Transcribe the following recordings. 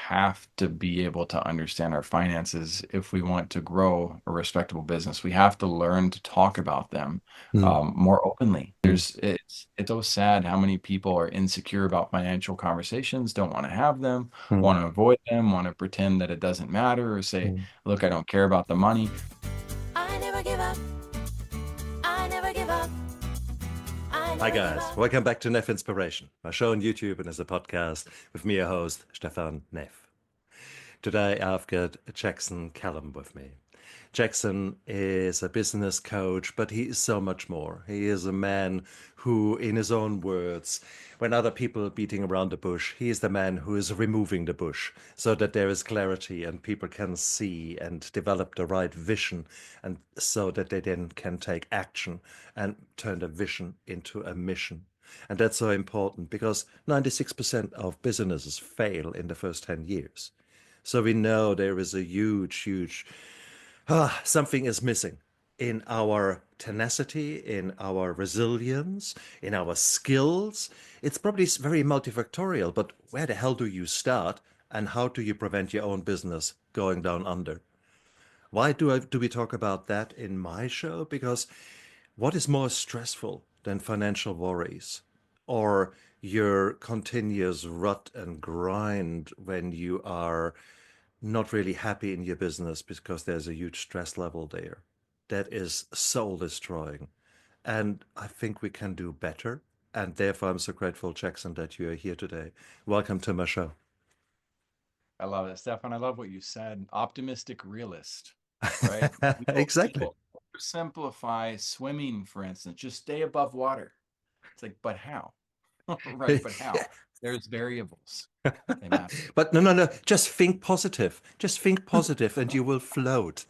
have to be able to understand our finances if we want to grow a respectable business. We have to learn to talk about them Mm, more openly. mm, It's so sad how many people are insecure about financial conversations, don't want to have them, mm, want to avoid them, want to pretend that it doesn't matter, or say, mm. "Look, I don't care about the money." I never give up. I never give up. I Hi never give guys, up. welcome back to Neff Inspiration, my show on YouTube and as a podcast with me, your host, Stefan Neff. Today I've got Jackson Calame with me. Jackson is a business coach, but he is so much more. He is a man who, in his own words, when other people are beating around the bush, he is the man who is removing the bush so that there is clarity and people can see and develop the right vision, and so that they then can take action and turn the vision into a mission. And that's so important because 96% of businesses fail in the first 10 years. So we know there is a huge something is missing in our tenacity, in our resilience, in our skills. It's probably very multifactorial, but where the hell do you start and how do you prevent your own business going down under? Why do we talk about that in my show? Because what is more stressful than financial worries or your continuous rut and grind when you are not really happy in your business because there's a huge stress level there? That is soul destroying. And I think we can do better. And therefore, I'm so grateful, Jackson, that you are here today. Welcome to my show. I love it, Stefan. I love what you said. Optimistic realist, right? Exactly. People oversimplify swimming, for instance, just stay above water. It's like, but how? Right, but how? There's variables. They matter. But no. Just think positive. Just think positive and you will float.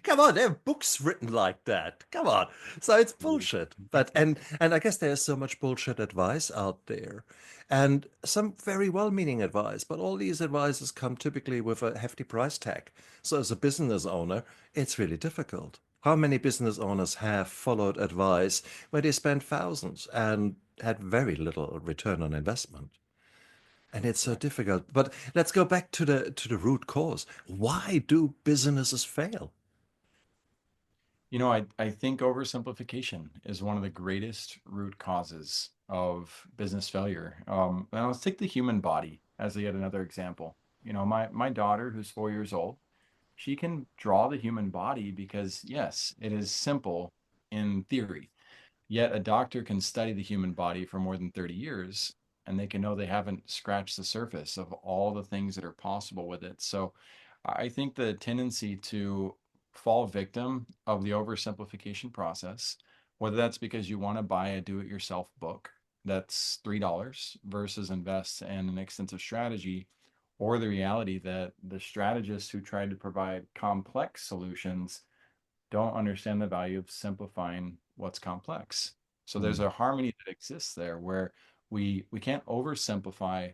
Come on, there are books written like that. Come on. So it's bullshit. But and I guess there's so much bullshit advice out there. And some very well-meaning advice, but all these advices come typically with a hefty price tag. So as a business owner, it's really difficult. How many business owners have followed advice where they spent thousands and had very little return on investment? And it's so Correct. difficult. But let's go back to the root cause. Why do businesses fail? I think oversimplification is one of the greatest root causes of business failure. And let's take the human body as yet another example. My daughter, who's 4 years old, she can draw the human body because, yes, it is simple in theory. Yet a doctor can study the human body for more than 30 years and they can know they haven't scratched the surface of all the things that are possible with it. So I think the tendency to fall victim of the oversimplification process, whether that's because you want to buy a do it yourself book that's $3 versus invest in an extensive strategy, or the reality that the strategists who tried to provide complex solutions don't understand the value of simplifying what's complex. So there's Mm, a harmony that exists there where we can't oversimplify,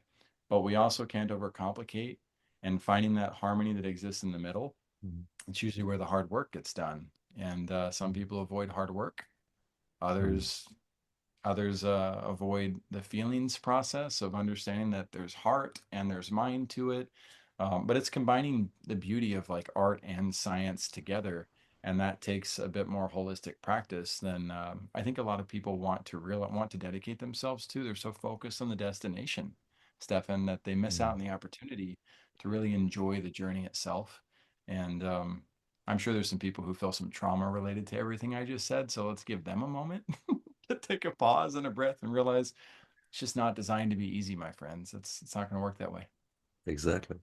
but we also can't overcomplicate. And finding that harmony that exists in the middle, mm, it's usually where the hard work gets done. And some people avoid hard work. mm, Others avoid the feelings process of understanding that there's heart and there's mind to it. But it's combining the beauty of like art and science together. And that takes a bit more holistic practice than I think a lot of people want to dedicate themselves to. They're so focused on the destination, Stefan, that they miss out mm. on the opportunity to really enjoy the journey itself. And I'm sure there's some people who feel some trauma related to everything I just said. So let's give them a moment to take a pause and a breath and realize it's just not designed to be easy, my friends. It's not going to work that way. Exactly.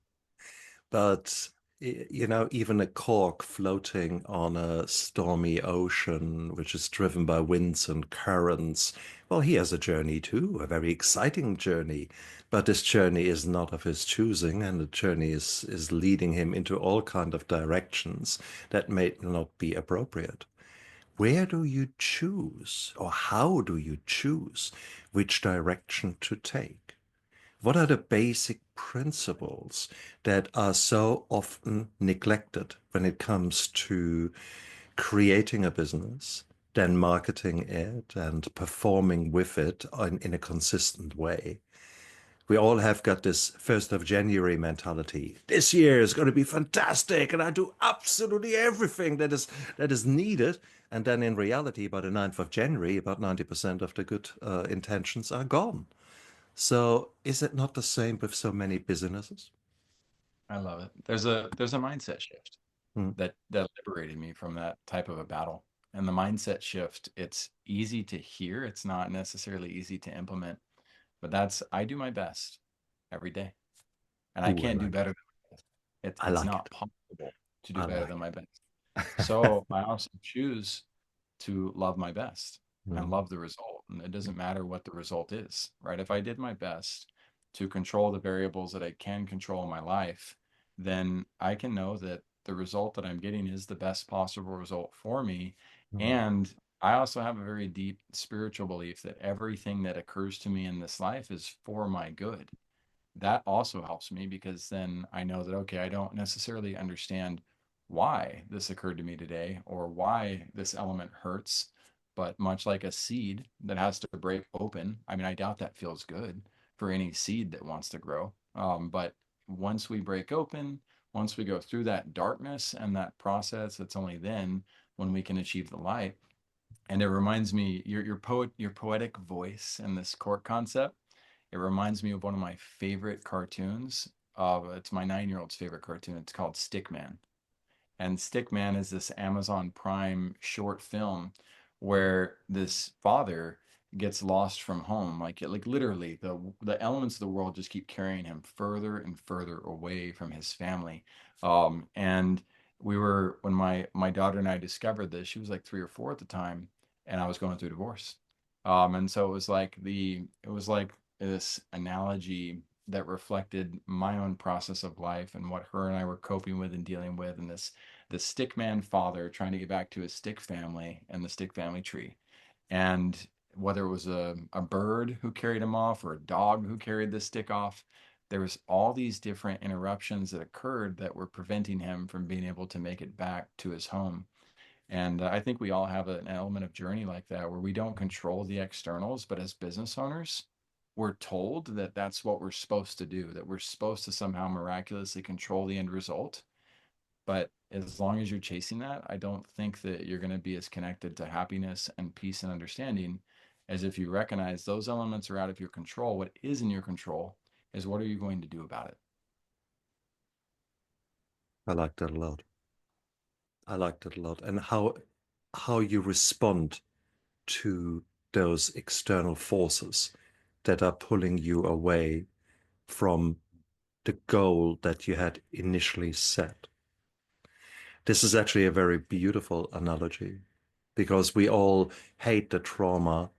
But even a cork floating on a stormy ocean, which is driven by winds and currents, well, he has a journey too, a very exciting journey. But this journey is not of his choosing, and the journey is leading him into all kind of directions that may not be appropriate. Where do you choose, or how do you choose which direction to take? What are the basic principles that are so often neglected when it comes to creating a business, then marketing it and performing with it in a consistent way? We all have got this 1st of January mentality. This year is going to be fantastic, and I do absolutely everything that is needed. And then in reality, by the 9th of January, about 90% of the good intentions are gone. So is it not the same with so many businesses? I love it. There's a mindset shift Hmm. that liberated me from that type of a battle. And the mindset shift, it's easy to hear, it's not necessarily easy to implement, but that's I do my best every day. And I Ooh, I can't do like it. better than my best. I It's like not it. possible to do I better like than my best. it. So I also choose to love my best and Hmm. love the result. And it doesn't matter what the result is, right? If I did my best to control the variables that I can control in my life, then I can know that the result that I'm getting is the best possible result for me. Hmm. And I also have a very deep spiritual belief that everything that occurs to me in this life is for my good. That also helps me because then I know that, okay, I don't necessarily understand why this occurred to me today or why this element hurts. But much like a seed that has to break open, I mean, I doubt that feels good for any seed that wants to grow. But once we break open, once we go through that darkness and that process, it's only then when we can achieve the light. And it reminds me, your poetic voice and this court concept, it reminds me of one of my favorite cartoons. It's my 9-year-old's favorite cartoon. It's called Stickman. And Stickman is this Amazon Prime short film where this father gets lost from home. Like literally, the elements of the world just keep carrying him further and further away from his family. And when my daughter and I discovered this, she was like 3 or 4 at the time, and I was going through divorce. And so it was like this analogy that reflected my own process of life and what her and I were coping with and dealing with, and the stick man father trying to get back to his stick family and the stick family tree. And whether it was a bird who carried him off or a dog who carried the stick off, there was all these different interruptions that occurred that were preventing him from being able to make it back to his home. And I think we all have an element of journey like that where we don't control the externals, but as business owners, we're told that that's what we're supposed to do, that we're supposed to somehow miraculously control the end result. But as long as you're chasing that, I don't think that you're going to be as connected to happiness and peace and understanding as if you recognize those elements are out of your control. What is in your control is what are you going to do about it? I like that a lot. I like that a lot. And how you respond to those external forces that are pulling you away from the goal that you had initially set. This is actually a very beautiful analogy because we all hate the trauma,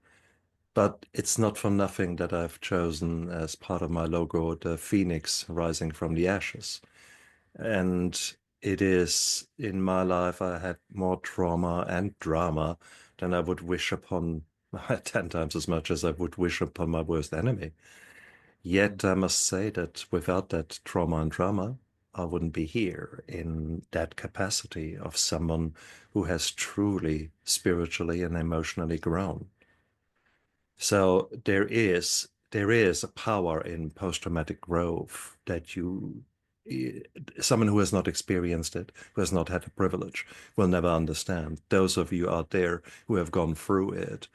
but it's not for nothing that I've chosen as part of my logo the phoenix rising from the ashes. And it is in my life, I had more trauma and drama than I would wish upon 10 times as much as I would wish upon my worst enemy. Yet I must say that without that trauma and drama, I wouldn't be here in that capacity of someone who has truly spiritually and emotionally grown. So there is a power in post-traumatic growth that someone who has not experienced it, who has not had the privilege, will never understand. Those of you out there who have gone through it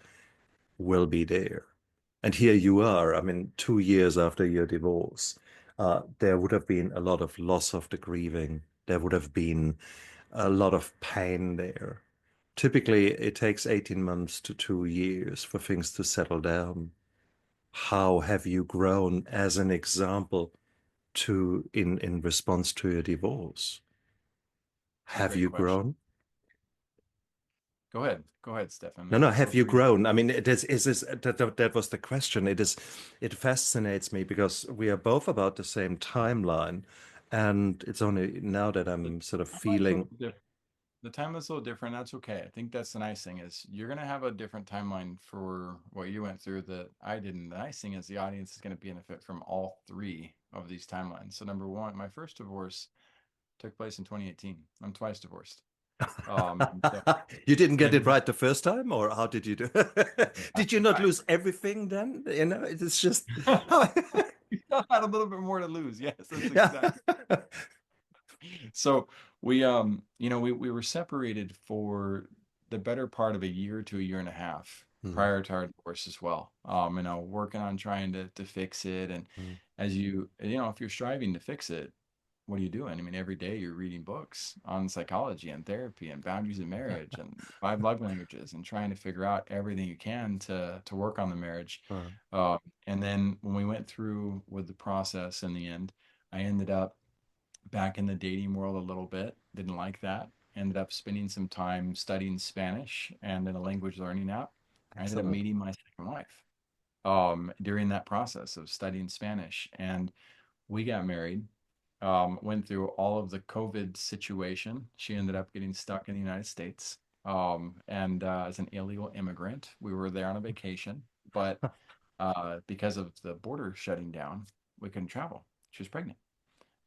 will be there. And here you are, I mean, 2 years after your divorce, there would have been a lot of loss of the grieving. There would have been a lot of pain there. Typically, it takes 18 months to 2 years for things to settle down. How have you grown as an example in response to your divorce? It's a Have great you question. grown? Go ahead. Go ahead, Stefan. No, Feel have you free to. grown? I mean, that was the question. It fascinates me because we are both about the same timeline, and it's only now that The I'm sort of timeline's a feeling. little different. The timeline's a little different. That's okay. I think that's the nice thing is you're gonna have a different timeline for what you went through that I didn't. The nice thing is the audience is gonna benefit from all three of these timelines. So number one, my first divorce took place in 2018. I'm twice divorced. And so You didn't get it in right the first time, or how did you do? Did you not lose everything then? It's just how. had a little bit more to lose. Yes, that's Yeah. exactly. So we were separated for the better part of a year to a year and a half Mm, prior to our divorce as well. Working on trying to fix it. And mm. as if you're striving to fix it, what are you doing? I mean, every day you're reading books on psychology and therapy and boundaries of marriage and five love languages and trying to figure out everything you can to work on the marriage. Uh, And then when we went through with the process in the end, I ended up back in the dating world a little bit. Didn't like that. Ended up spending some time studying Spanish and in a language learning app. I ended up Excellent. meeting my second wife during that process of studying Spanish. And we got married, went through all of the COVID situation. She ended up getting stuck in the United States. And as an illegal immigrant, we were there on a vacation, but because of the border shutting down, we couldn't travel. She was pregnant.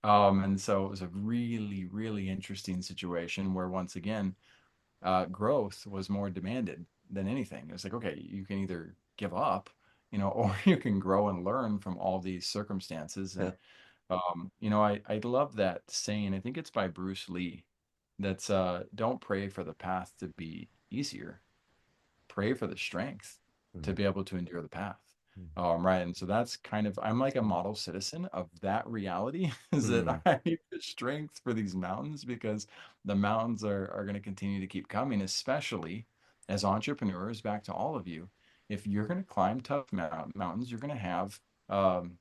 And so it was a really, really interesting situation where once again, growth was more demanded than anything. It was like, okay, you can either give up, or you can grow and learn from all these circumstances. Yeah. And I love that saying. I think it's by Bruce Lee. That's don't pray for the path to be easier, pray for the strength to Mm, be able to endure the path. mm, Right. And so that's I'm like a model citizen of that reality is that mm, I need the strength for these mountains because the mountains are going to continue to keep coming, especially as entrepreneurs, back to all of you. If you're going to climb tough mountains, you're going to have um,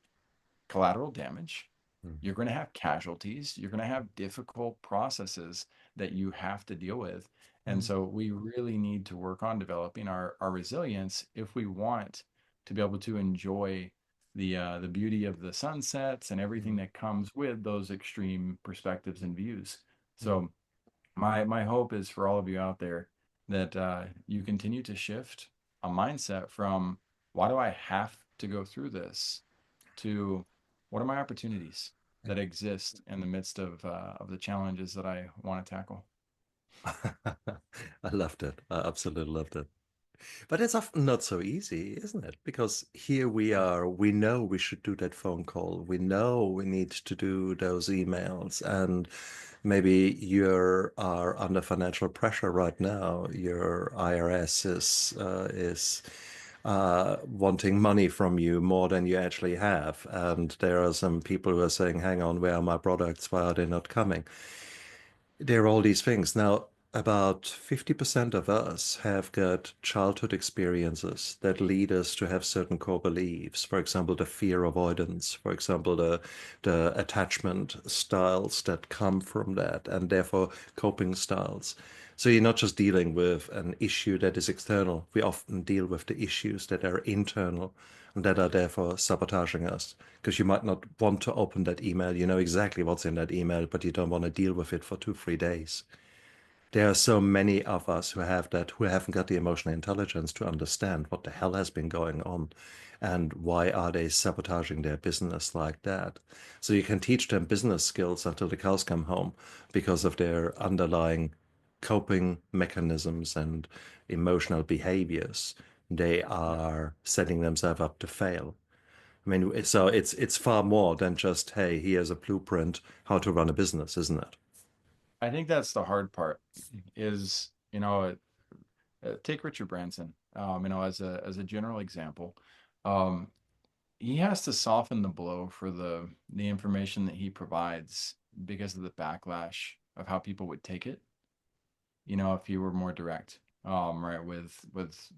collateral damage. mm, You're going to have casualties. You're going to have difficult processes that you have to deal with. And mm, so we really need to work on developing our resilience if we want to be able to enjoy the beauty of the sunsets and everything mm, that comes with those extreme perspectives and views. mm. So my hope is for all of you out there that you continue to shift a mindset from why do I have to go through this to what are my opportunities that exist in the midst of the challenges that I want to tackle. I loved it. I absolutely loved it. But it's often not so easy, isn't it? Because here we are, we know we should do that phone call. We know we need to do those emails. And maybe you are under financial pressure right now. Your IRS is wanting money from you more than you actually have. And there are some people who are saying, hang on, where are my products? Why are they not coming? There are all these things. Now, about 50% of us have got childhood experiences that lead us to have certain core beliefs. For example, the fear avoidance, for example, the attachment styles that come from that, and therefore coping styles. So you're not just dealing with an issue that is external. We often deal with the issues that are internal and that are therefore sabotaging us. Because you might not want to open that email. You know exactly what's in that email, but you don't want to deal with it for 2, 3 days. There are so many of us who have that, who haven't got the emotional intelligence to understand what the hell has been going on and why are they sabotaging their business like that. So you can teach them business skills until the cows come home because of their underlying coping mechanisms and emotional behaviors. They Yeah. are setting themselves up to fail. I mean, so it's far more than just, hey, here's a blueprint how to run a business, isn't it? I think that's the hard part is, take Richard Branson, as a general example. Um, he has to soften the blow for the information that he provides because of the backlash of how people would take it. If you were more direct, right, with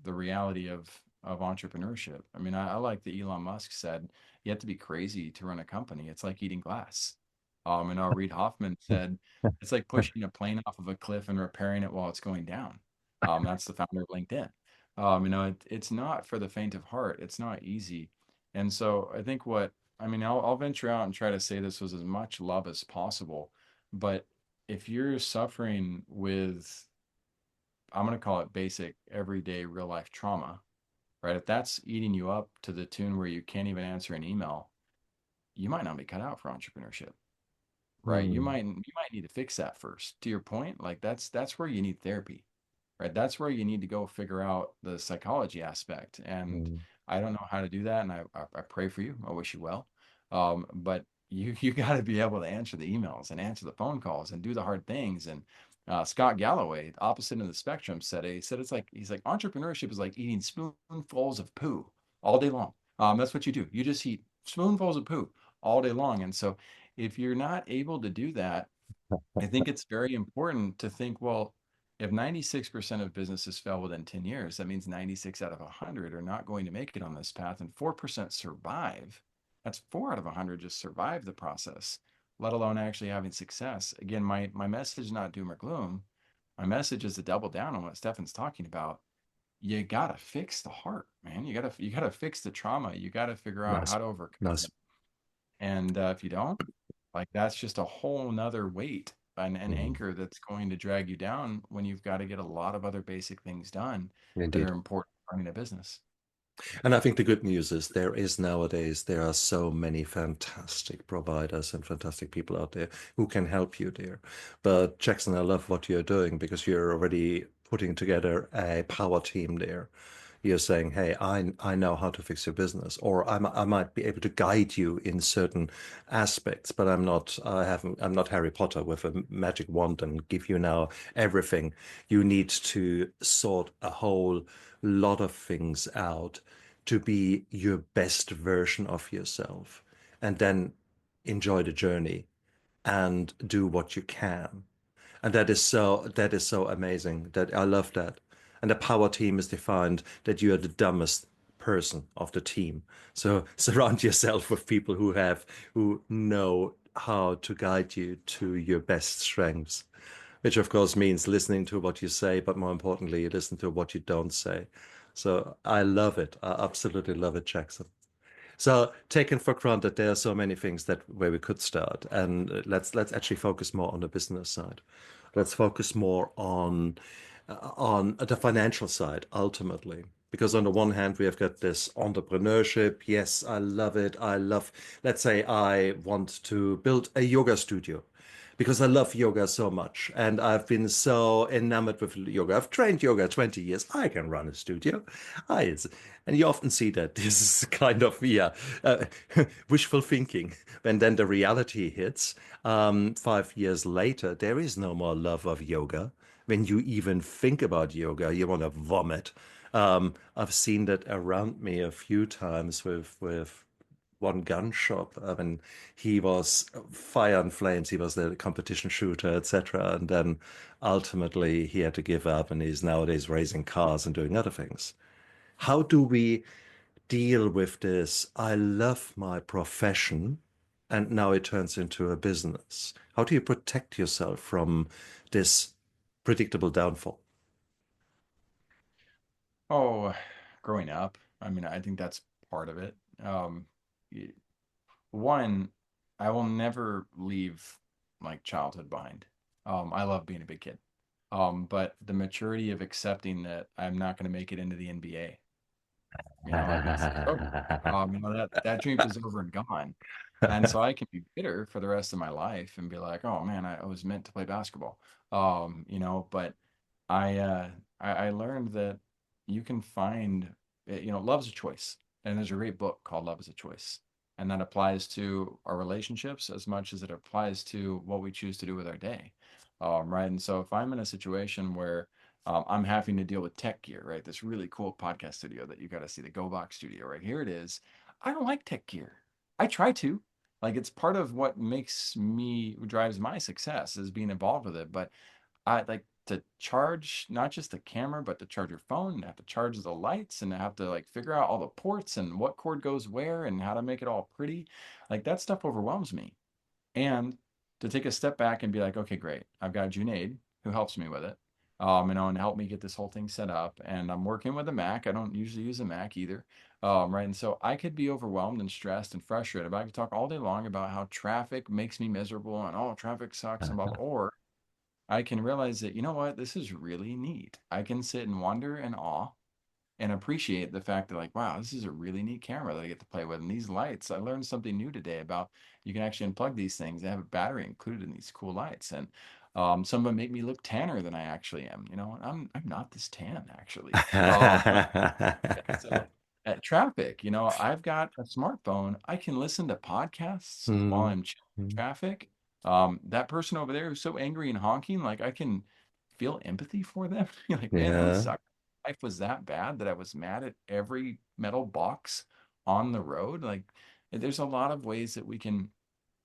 the reality of entrepreneurship. I mean, I like that Elon Musk said you have to be crazy to run a company. It's like eating glass. Reid Hoffman said it's like pushing a plane off of a cliff and repairing it while it's going down. That's the founder of LinkedIn. It's not for the faint of heart. It's not easy. And so I think I'll venture out and try to say this with as much love as possible, but if you're suffering with, I'm going to call it basic, everyday, real life trauma, right? If that's eating you up to the tune where you can't even answer an email, you might not be cut out for entrepreneurship, right? You Hmm. might need to fix that first. To your point, like that's where you need therapy, right? That's where you need to go figure out the psychology aspect. And Hmm. I don't know how to do that, and I pray for you. I wish you well. But you got to be able to answer the emails and answer the phone calls and do the hard things. And Scott Galloway, opposite end of the spectrum, said it's like he's like entrepreneurship is like eating spoonfuls of poo all day long. That's what you do. You just eat spoonfuls of poo all day long. And so if you're not able to do that, I think it's very important to think, well, if 96% of businesses fail within 10 years, that means 96 out of 100 are not going to make it on this path, and 4% survive. That's 4 out of 100 just survive the process, let alone actually having success. Again, my message is not doom or gloom. My message is to double down on what Stefan's talking about. You gotta fix the heart, man. You gotta fix the trauma. You gotta figure out Nice, how to overcome nice. it. And if you don't, like that's just a whole nother weight, an Mm, anchor that's going to drag you down when you've got to get a lot of other basic things done that are indeed. important for running a business. And I think the good news is there are so many fantastic providers and fantastic people out there who can help you there. But Jackson, I love what you're doing because you're already putting together a power team there. You're saying, hey, I know how to fix your business, or I might be able to guide you in certain aspects, but I'm not Harry Potter with a magic wand and give you now everything. You need to sort a whole lot of things out to be your best version of yourself, and then enjoy the journey and do what you can. And that is so amazing. That I love that. And the power team is defined that you are the dumbest person of the team. So surround yourself with people who know how to guide you to your best strengths, which of course means listening to what you say, but more importantly, listen to what you don't say. So I love it. I absolutely love it, Jackson. So taken for granted, there are so many things that where we could start, and let's actually focus more on the business side. Let's focus more on the financial side ultimately. Because on the one hand, we have got this entrepreneurship. Yes, I love it. Let's say I want to build a yoga studio because I love yoga so much and I've been so enamored with yoga. I've trained yoga 20 years. I can run a studio. I, and you often see that this is kind of, yeah, uh, wishful thinking. And then the reality hits. 5 years later, there is no more love of yoga. When you even think about yoga, you want to vomit. I've seen that around me a few times with one gun shop. I mean, he was fire and flames. He was the competition shooter, etc. And then ultimately he had to give up, and he's nowadays racing cars and doing other things. How do we deal with this? I love my profession, and now it turns into a business. How do you protect yourself from this predictable downfall? Oh, growing up, I mean, I think that's part of it. Y- One, I will never leave like childhood behind. I love being a big kid. But the maturity of accepting that I'm not going to make it into the NBA, like it's over. That dream is over and gone. And so I can be bitter for the rest of my life and be like, oh man, I was meant to play basketball. But I uh I learned that you can find love's a choice. And there's a great book called Love is a Choice. And that applies to our relationships as much as it applies to what we choose to do with our day. Right. And so if I'm in a situation where I'm having to deal with tech gear, right? This really cool podcast studio that you got to see, the Go Box studio, right? Here it is. I don't like tech gear. I try to. Like it's part of what drives my success is being involved with it. But I like to charge not just the camera, but to charge your phone and have to charge the lights and have to like figure out all the ports and what cord goes where and how to make it all pretty. Like that stuff overwhelms me. And to take a step back and be like, okay, great. I've got Junaid who helps me with it. And help me get this whole thing set up. And I'm working with a Mac. I don't usually use a Mac either. Right. And so I could be overwhelmed and stressed and frustrated, but I could talk all day long about how traffic makes me miserable and oh, traffic sucks and blah, blah. Or I can realize that, you know what, this is really neat. I can sit and wonder in awe and appreciate the fact that, like, wow, this is a really neat camera that I get to play with. And these lights, I learned something new today about you can actually unplug these things. They have a battery included in these cool lights. And some of them make me look tanner than I actually am. And I'm not this tan actually. Yeah, so at traffic. I've got a smartphone. I can listen to podcasts while Mm, I'm in mm, traffic. That person over there who's so angry and honking, like I can feel empathy for them. You're like, man, I'm yeah. sorry. Life was that bad that I was mad at every metal box on the road. Like, there's a lot of ways that we can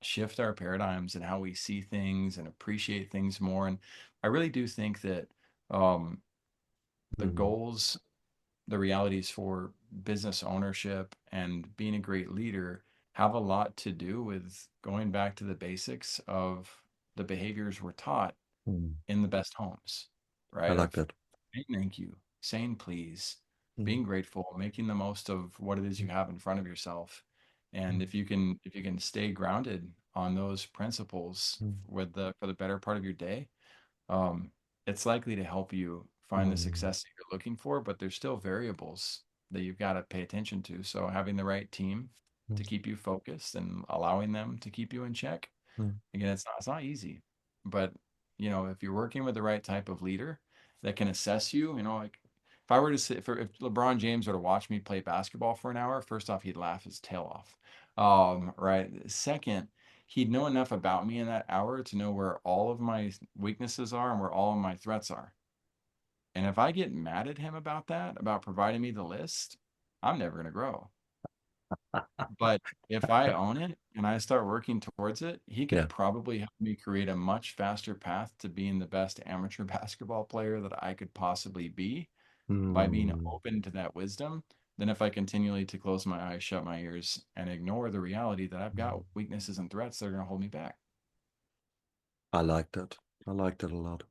shift our paradigms and how we see things and appreciate things more. And I really do think that um, the Mm, goals, the realities for business ownership and being a great leader have a lot to do with going back to the basics of the behaviors we're taught mm. in the best homes, I right? like Of that. saying thank you, saying please, Mm, being grateful, making the most of what it is mm, you have in front of yourself. And mm, if you can stay grounded on those principles mm, for the better part of your day, um, it's likely to help you find the mm, success that you're looking for, but there's still variables that you've got to pay attention to. So having the right team mm, to keep you focused and allowing them to keep you in check. mm, Again, it's not easy, but if you're working with the right type of leader that can assess you, like if I were to sit if LeBron James were to watch me play basketball for an hour, first off, he'd laugh his tail off. Right. Second, he'd know enough about me in that hour to know where all of my weaknesses are and where all of my threats are. And if I get mad at him about that, about providing me the list, I'm never going to grow. But if I own it and I start working towards it, he yeah. could probably help me create a much faster path to being the best amateur basketball player that I could possibly be by being Mm, open to that wisdom than if I continually to close my eyes, shut my ears, and ignore the reality that I've got mm. weaknesses and threats that are going to hold me back. I like that. I like that a lot.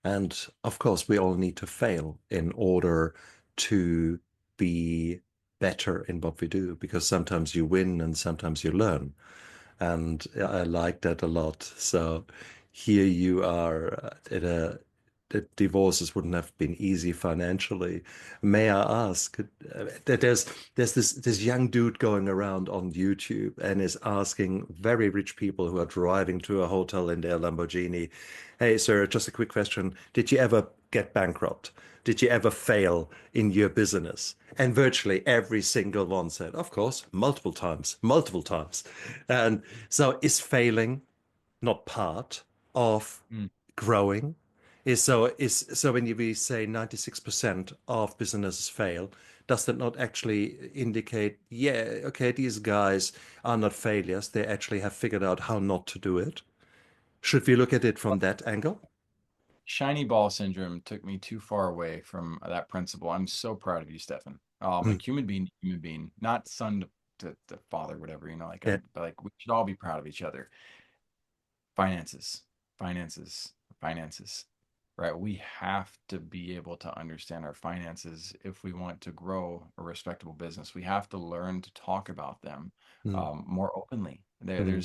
And of course, we all need to fail in order to be better in what we do, because sometimes you win and sometimes you learn. And I like that a lot. So here you are at the divorces wouldn't have been easy financially. May I ask that there's this young dude going around on YouTube and is asking very rich people who are driving to a hotel in their Lamborghini, "Hey, sir, just a quick question. Did you ever get bankrupt? Did you ever fail in your business?" And virtually every single one said, "Of course, multiple times, multiple times." And so is failing not part of Mm. growing? Is so when we say 96% of businesses fail, does that not actually indicate, yeah, okay, these guys are not failures. They actually have figured out how not to do it. Should we look at it from that angle? Shiny ball syndrome took me too far away from that principle. I'm so proud of you, Stefan. Mm, Like human being, not son to father, whatever, yeah. but like we should all be proud of each other. Finances, finances, finances, right? We have to be able to understand our finances if we want to grow a respectable business. We have to learn to talk about them Mm, more openly. mm,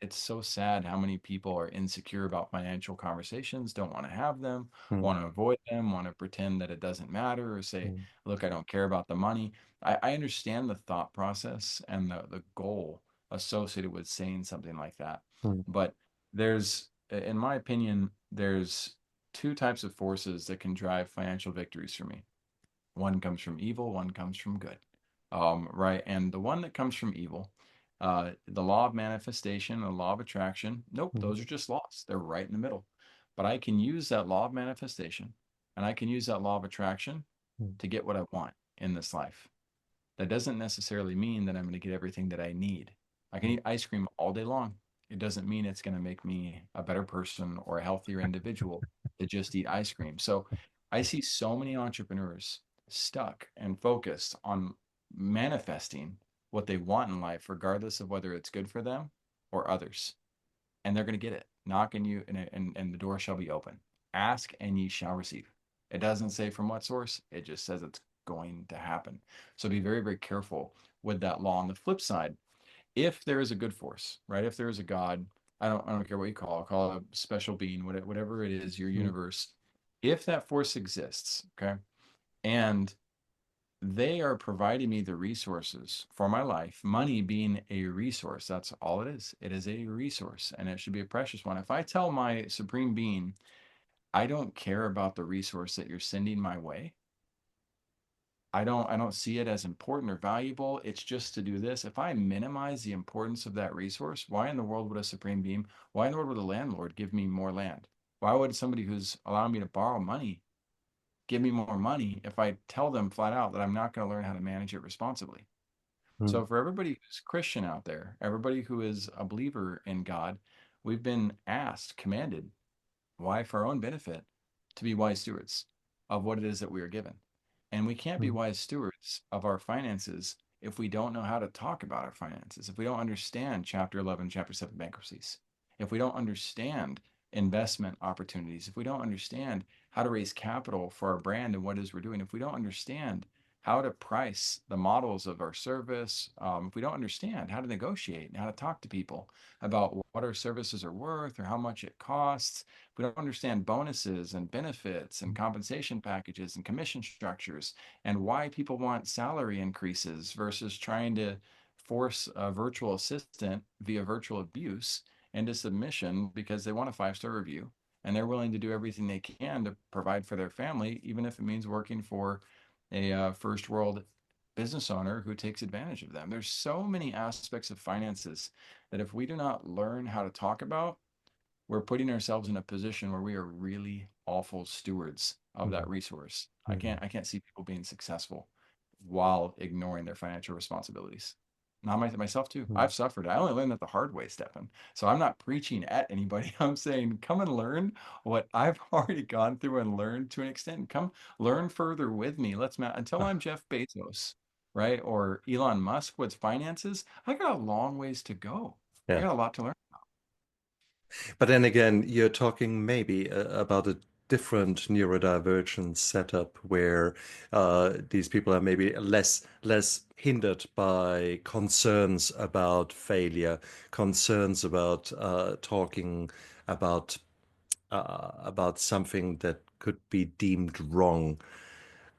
It's so sad how many people are insecure about financial conversations, don't want to have them, mm, want to avoid them, want to pretend that it doesn't matter, or say, mm, "Look, I don't care about the money." I understand the thought process and the goal associated with saying something like that, mm, but in my opinion, there's two types of forces that can drive financial victories for me. One comes from evil, one comes from good. Right. And the one that comes from evil, the law of manifestation, the law of attraction, nope, mm, those are just laws. They're right in the middle. But I can use that law of manifestation and I can use that law of attraction mm, to get what I want in this life. That doesn't necessarily mean that I'm going to get everything that I need. I can mm, eat ice cream all day long. It doesn't mean it's going to make me a better person or a healthier individual to just eat ice cream. So I see so many entrepreneurs stuck and focused on manifesting what they want in life, regardless of whether it's good for them or others. And they're going to get it. Knock and and the door shall be open. Ask and ye shall receive. It doesn't say from what source, it just says it's going to happen. So be very, very careful with that law. On the flip side, if there is a good force, right? If there is a God, I don't care what you call it a special being, whatever it is, your mm, universe. If that force exists, okay, and they are providing me the resources for my life, money being a resource, that's all it is. It is a resource and it should be a precious one. If I tell my supreme being, I don't care about the resource that you're sending my way, I don't see it as important or valuable. It's just to do this. If I minimize the importance of that resource, why in the world would a supreme being, why in the world would a landlord give me more land? Why would somebody who's allowing me to borrow money give me more money if I tell them flat out that I'm not going to learn how to manage it responsibly? Mm, So for everybody who's Christian out there, everybody who is a believer in God, we've been asked, commanded, why for our own benefit, to be wise stewards of what it is that we are given. And we can't be mm, wise stewards of our finances if we don't know how to talk about our finances, if we don't understand chapter 11, chapter 7 bankruptcies, if we don't understand investment opportunities, if we don't understand how to raise capital for our brand and what it is we're doing, if we don't understand how to price the models of our service, if we don't understand how to negotiate and how to talk to people about what our services are worth or how much it costs, we don't understand bonuses and benefits and compensation packages and commission structures and why people want salary increases versus trying to force a virtual assistant via virtual abuse into submission because they want a 5-star review and they're willing to do everything they can to provide for their family, even if it means working for a first world business owner who takes advantage of them. There's so many aspects of finances that if we do not learn how to talk about, we're putting ourselves in a position where we are really awful stewards of mm, that resource. I mm, can't I can't see people being successful while ignoring their financial responsibilities. Not myself too. mm. I've suffered. I only learned that the hard way, Stefan. So I'm not preaching at anybody. I'm saying come and learn what I've already gone through and learned to an extent. Come learn further with me. Until I'm Jeff Bezos, right? Or Elon Musk with finances. I got a long ways to go. I Yeah. got a lot to learn. But then again, you're talking maybe about a different neurodivergent setup where these people are maybe less hindered by concerns about failure, concerns about talking about about something that could be deemed wrong.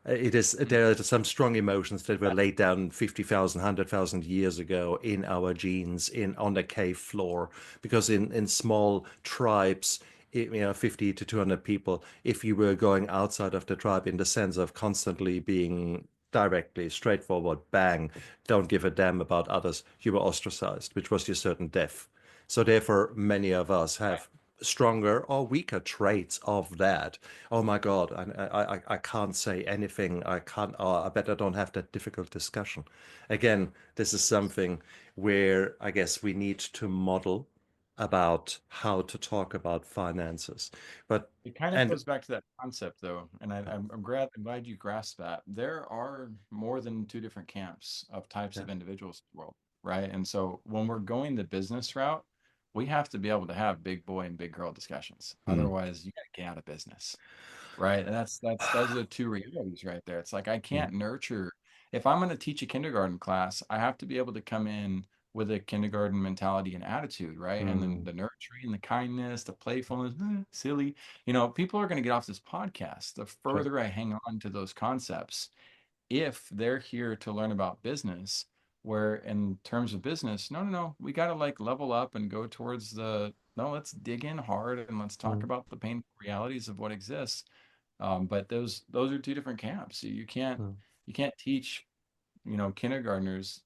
It is Mm. there are some strong emotions that were laid down 50,000, 100,000 years ago in our genes, in on the cave floor, because in small tribes, 50 to 200 people, if you were going outside of the tribe in the sense of constantly being directly, straightforward, bang, don't give a damn about others, you were ostracized, which was your certain death. So therefore, many of us have stronger or weaker traits of that. Oh my God, I can't say anything. I can't, I bet I don't have that difficult discussion. Again, this is something where I guess we need to model about how to talk about finances. But, It kind of and goes back to that concept, though, and I'm glad you grasp that. There are more than two different camps of types yeah, of individuals in the world, right? And so when we're going the business route, we have to be able to have big boy and big girl discussions. mm, Otherwise, you got to get out of business. Right. And that's those are the two realities right there. It's like I mm, can't nurture. If I'm going to teach a kindergarten class, I have to be able to come in with a kindergarten mentality and attitude, right? And then mm, the nurturing, the kindness, the playfulness, silly. People are going to get off this podcast the sure, further I hang on to those concepts if they're here to learn about business, where in terms of business, no, we got to like level up and go towards no, let's dig in hard and let's talk mm, about the painful realities of what exists. But those are two different camps. mm. You can't teach kindergartners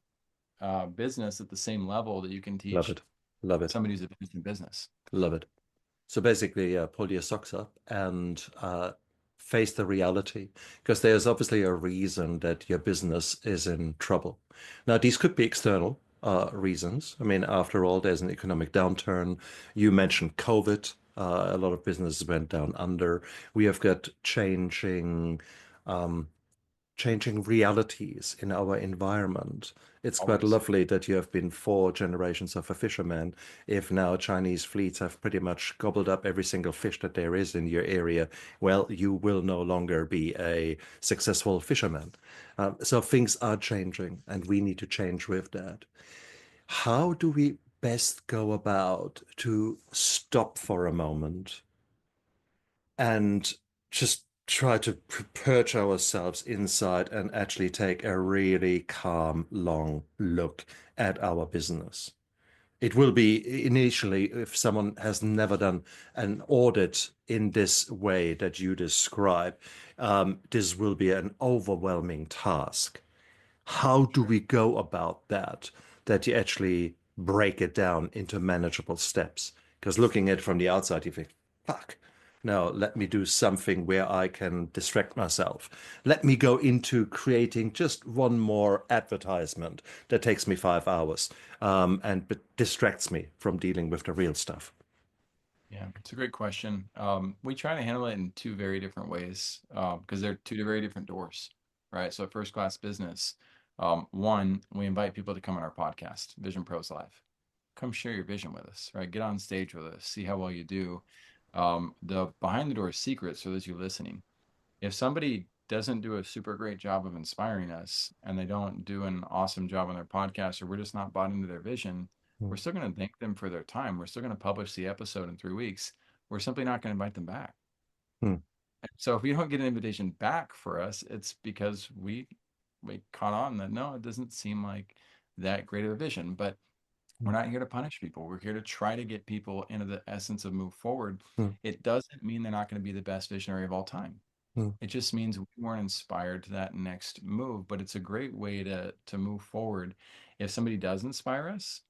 business at the same level that you can Love teach it, love it, somebody who's advanced in business. love it. So basically, pull your socks up and face the reality, because there's obviously a reason that your business is in trouble. Now, these could be external reasons. I mean, after all, there's an economic downturn. You mentioned COVID. A lot of businesses went down under. We have got um, changing realities in our environment. It's quite Always. lovely that you have been 4 generations of a fisherman. If now Chinese fleets have pretty much gobbled up every single fish that there is in your area, well, you will no longer be a successful fisherman. So things are changing, and we need to change with that. How do we best go about to stop for a moment and just try to purge ourselves inside and actually take a really calm, long look at our business? It will be initially, if someone has never done an audit in this way that you describe, this will be an overwhelming task. How do Sure. we go about that? That you actually break it down into manageable steps? Because looking at it from the outside, you think, fuck, no, let me do something where I can distract myself. Let me go into creating just one more advertisement that takes me 5 hours and distracts me from dealing with the real stuff. Yeah, it's a great question. We try to handle it in two very different ways because they're two very different doors, right? So, at First Class Business, one, we invite people to come on our podcast, Vision Pros Live. Come share your vision with us, right? Get on stage with us, see how well you do. The behind the door secrets for those of you listening. If somebody doesn't do a super great job of inspiring us and they don't do an awesome job on their podcast, or we're just not bought into their vision, we're Mm, still going to thank them for their time. We're still going to publish the episode in 3 weeks. We're simply not going to invite them back. mm, So if we don't get an invitation back for us, it's because we caught on that no, it doesn't seem like that great of a vision. But we're mm, not here to punish people. We're here to try to get people into the essence of move forward. mm, It doesn't mean they're not going to be the best visionary of all time. mm, It just means we weren't inspired to that next move, but it's a great way to move forward. If somebody does inspire us,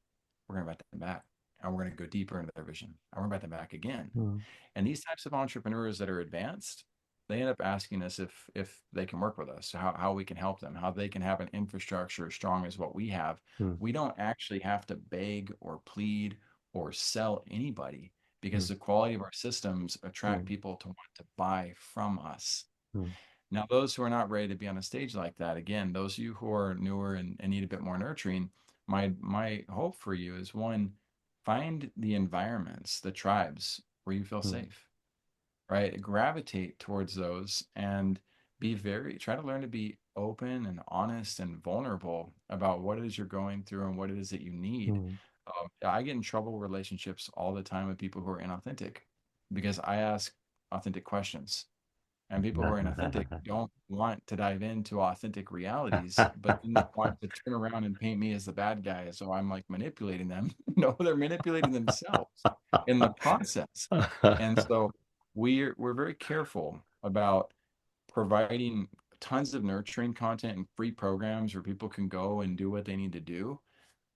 we're going to invite them back, and we're going to go deeper into their vision, and we're going to invite them back again. mm, And these types of entrepreneurs that are advanced, they end up asking us if they can work with us, how we can help them, how they can have an infrastructure as strong as what we have. mm, We don't actually have to beg or plead or sell anybody because mm, the quality of our systems attract mm, people to want to buy from us. mm, Now, those who are not ready to be on a stage like that, again, those of you who are newer and need a bit more nurturing, my hope for you is one, find the environments, the tribes where you feel mm, safe, right? Gravitate towards those and try to learn to be open and honest and vulnerable about what it is you're going through and what it is that you need. mm. I get in trouble with relationships all the time with people who are inauthentic because I ask authentic questions. And people who are inauthentic don't want to dive into authentic realities, but then they want to turn around and paint me as the bad guy. So I'm like manipulating them. No, they're manipulating themselves in the process. And so we're very careful about providing tons of nurturing content and free programs where people can go and do what they need to do.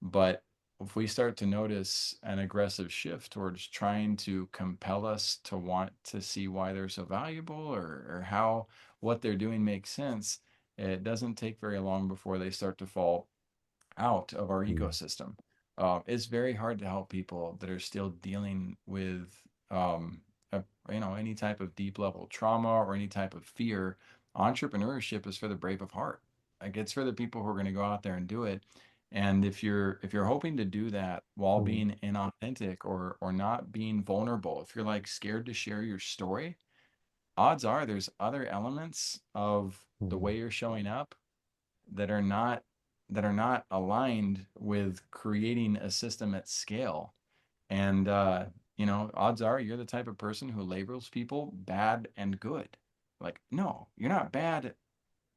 But if we start to notice an aggressive shift towards trying to compel us to want to see why they're so valuable or how what they're doing makes sense, it doesn't take very long before they start to fall out of our Mm, ecosystem. It's very hard to help people that are still dealing with, a, any type of deep level trauma or any type of fear. Entrepreneurship is for the brave of heart. Like it's for the people who are going to go out there and do it. And if you're hoping to do that while mm, being inauthentic or not being vulnerable, if you're like scared to share your story, odds are there's other elements of the mm, way you're showing up that are not aligned with creating a system at scale. And odds are you're the type of person who labels people bad and good. Like, no, you're not bad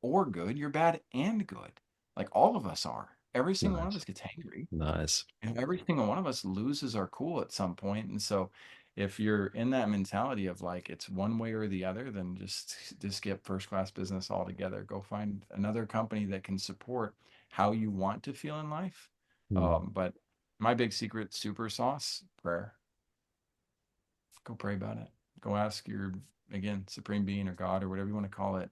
or good, you're bad and good. Like all of us are. Every single one of nice, us gets angry. nice. Every single one of us loses our cool at some point. And so if you're in that mentality of like it's one way or the other, then just get First Class Business altogether. Go find another company that can support how you want to feel in life. Mm. But my big secret super sauce, prayer. Go pray about it. Go ask your, again, supreme being or God or whatever you want to call it.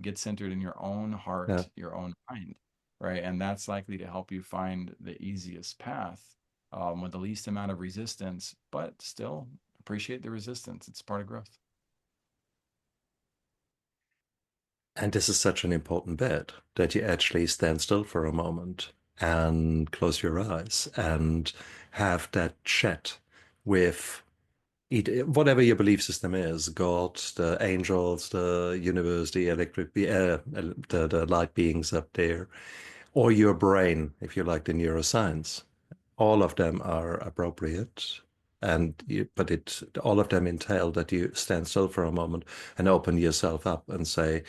Get centered in your own Yeah. heart, your own mind, right? And that's likely to help you find the easiest path with the least amount of resistance, but still appreciate the resistance. It's part of growth. And this is such an important bit that you actually stand still for a moment and close your eyes and have that chat with whatever your belief system is, God, the angels, the universe, the the light beings up there, or your brain, if you like the neuroscience. All of them are appropriate. But all of them entail that you stand still for a moment and open yourself up and say,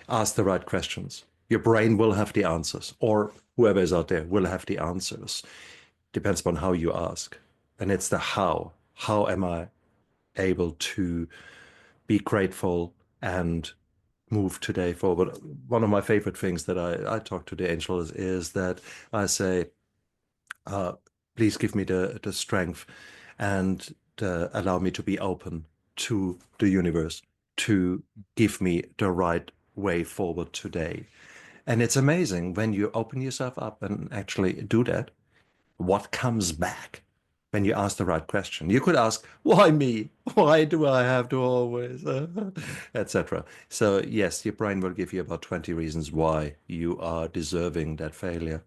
ask the right questions. Your brain will have the answers, or whoever is out there will have the answers. depends upon how you ask. And it's the how. How am I able to be grateful and move today forward? One of my favorite things that I talk to the angels is that I say, uh, please give me the strength and allow me to be open to the universe to give me the right way forward today. And it's amazing when you open yourself up and actually do that, what comes back when you ask the right question. You could ask, why me? Why do I have to always, etc. So yes, your brain will give you about 20 reasons why you are deserving that failure.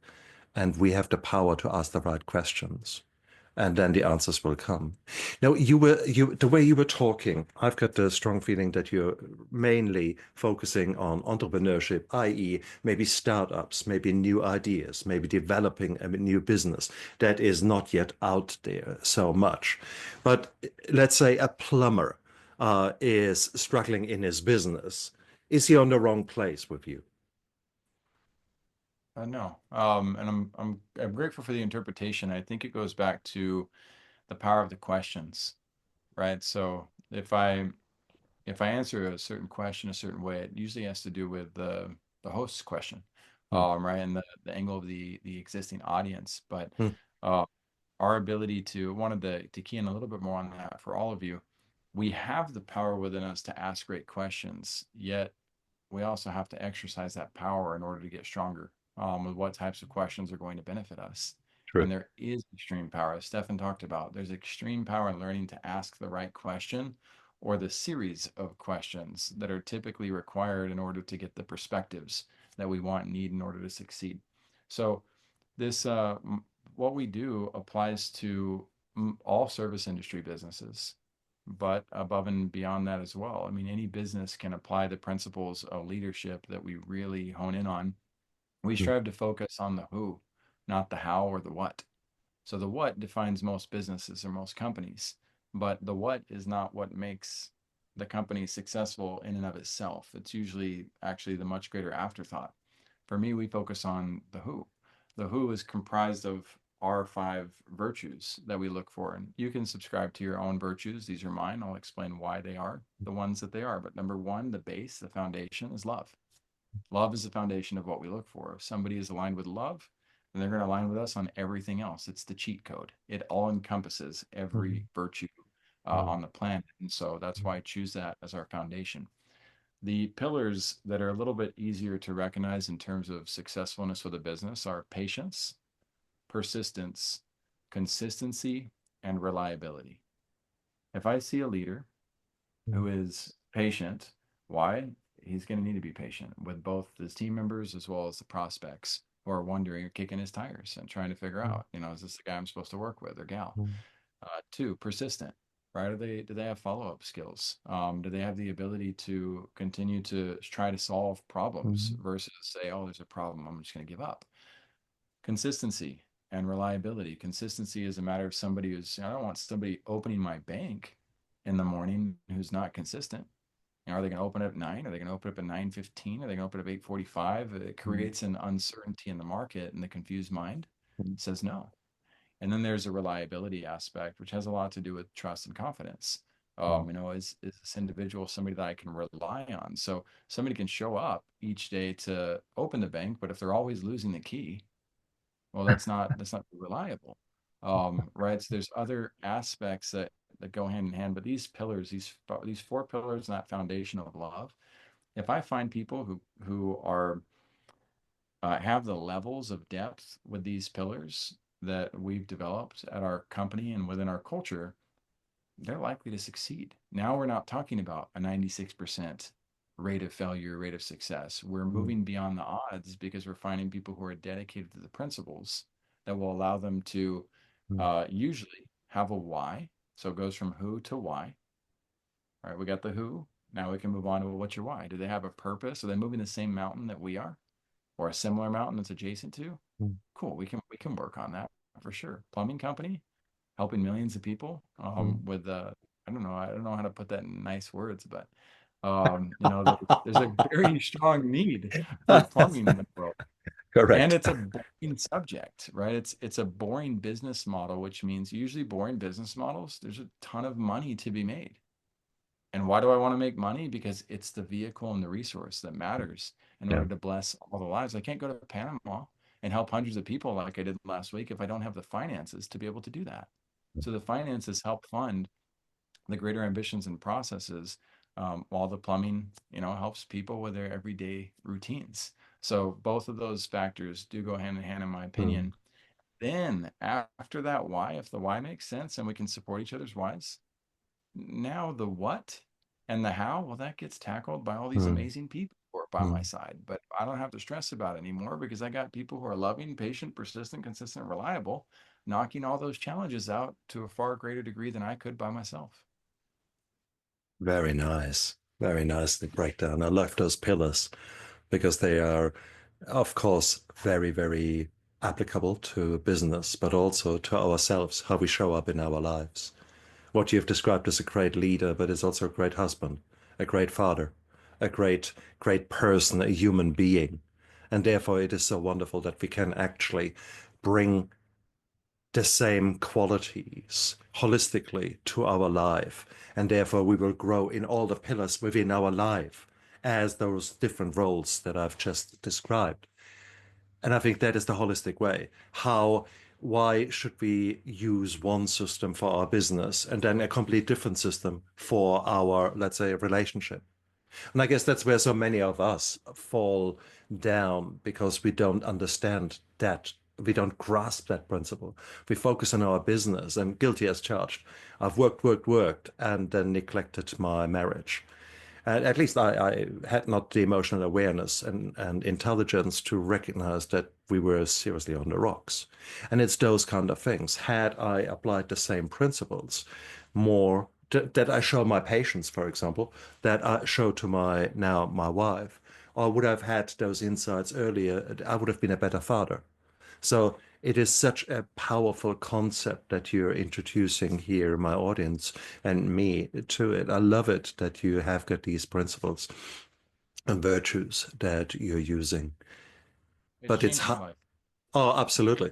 And we have the power to ask the right questions. And then the answers will come. Now, the way you were talking, I've got the strong feeling that you're mainly focusing on entrepreneurship, i.e., maybe startups, maybe new ideas, maybe developing a new business that is not yet out there so much. But let's say a plumber is struggling in his business. Is he on the wrong place with you? No. And I'm grateful for the interpretation. I think it goes back to the power of the questions, right? So if I answer a certain question a certain way, it usually has to do with the host's question, Hmm. right, and the angle of the existing audience. But Hmm. uh, our ability to wanted to key in a little bit more on that for all of you. We have the power within us to ask great questions, yet we also have to exercise that power in order to get stronger with what types of questions are going to benefit us. True. And there is extreme power, as Stefan talked about. There's extreme power in learning to ask the right question or the series of questions that are typically required in order to get the perspectives that we want and need in order to succeed. So, this what we do applies to all service industry businesses, but above and beyond that as well. I mean, any business can apply the principles of leadership that we really hone in on. We Hmm. strive to focus on the who, not the how or the what. So the what defines most businesses or most companies, but the what is not what makes the company successful in and of itself. It's usually actually the much greater afterthought. For me, we focus on the who. The who is comprised of our five virtues that we look for. And you can subscribe to your own virtues. These are mine. I'll explain why they are the ones that they are. But number one, the base, the foundation is love. Love is the foundation of what we look for. If somebody is aligned with love, then they're going to align with us on everything else. It's the cheat code. It all encompasses every virtue Hmm. on the planet. And so that's why I choose that as our foundation. The pillars that are a little bit easier to recognize in terms of successfulness with a business are patience, persistence, consistency, and reliability. If I see a leader Hmm. who is patient, why? He's going to need to be patient with both his team members as well as the prospects who are wondering or kicking his tires and trying to figure out, is this the guy I'm supposed to work with or gal? Two, persistent, right? Do they have follow-up skills? Do they have the ability to continue to try to solve problems Hmm. versus say, oh, there's a problem, I'm just going to give up? Consistency and reliability. Consistency is a matter of somebody who's, I don't want somebody opening my bank in the morning who's not consistent. Are they going to open it at 9? Are they going to open it up at 9:15? Are they going to open it at 8:45? It Hmm. creates an uncertainty in the market, and the confused mind says no. And then there's a reliability aspect, which has a lot to do with trust and confidence. Is this individual somebody that I can rely on? So somebody can show up each day to open the bank, but if they're always losing the key, well, that's not reliable, right? So there's other aspects that go hand in hand, but these pillars, these four pillars, and that foundation of love. If I find people who are have the levels of depth with these pillars that we've developed at our company and within our culture, they're likely to succeed. Now we're not talking about a 96% rate of failure, rate of success. We're Hmm. moving beyond the odds because we're finding people who are dedicated to the principles that will allow them to Hmm. usually have a why. So it goes from who to why. All right, we got the who. Now we can move on to well, what's your why? Do they have a purpose? Are they moving the same mountain that we are, or a similar mountain that's adjacent to? Hmm. Cool. We can work on that for sure. Plumbing company helping millions of people Hmm. with I don't know how to put that in nice words, but there's a very strong need for plumbing in the world. And Correct. it's a boring subject, right? It's a boring business model, which means usually boring business models, there's a ton of money to be made. And why do I want to make money? Because it's the vehicle and the resource that matters in Yeah. order to bless all the lives. I can't go to Panama and help hundreds of people like I did last week if I don't have the finances to be able to do that. So the finances help fund the greater ambitions and processes, while the plumbing, helps people with their everyday routines. So both of those factors do go hand in hand, in my Mm, opinion. Then after that why, if the why makes sense and we can support each other's whys, now the what and the how, well, that gets tackled by all these mm, amazing people who are by my mm. side. But I don't have to stress about it anymore because I got people who are loving, patient, persistent, consistent, reliable, knocking all those challenges out to a far greater degree than I could by myself. Very nice. Very nicely breakdown. I love those pillars because they are, of course, very, very applicable to business, but also to ourselves, how we show up in our lives. What you've described as a great leader, but is also a great husband, a great father, a great, great person, a human being. And therefore, it is so wonderful that we can actually bring the same qualities holistically to our life. And therefore, we will grow in all the pillars within our life as those different roles that I've just described. And I think that is the holistic way. Why should we use one system for our business and then a complete different system for our, let's say, relationship? And I guess that's where so many of us fall down because we don't understand that. We don't grasp that principle. We focus on our business and guilty as charged. I've worked, and then neglected my marriage. And at least I had not the emotional awareness and intelligence to recognize that we were seriously on the rocks. And it's those kind of things. Had I applied the same principles more that I show my patients, for example, that I show to my wife, or would have had those insights earlier, I would have been a better father. So it is such a powerful concept that you're introducing here, my audience and me to it. I love it that you have got these principles and virtues that you're using. It's But changed my life. oh, absolutely.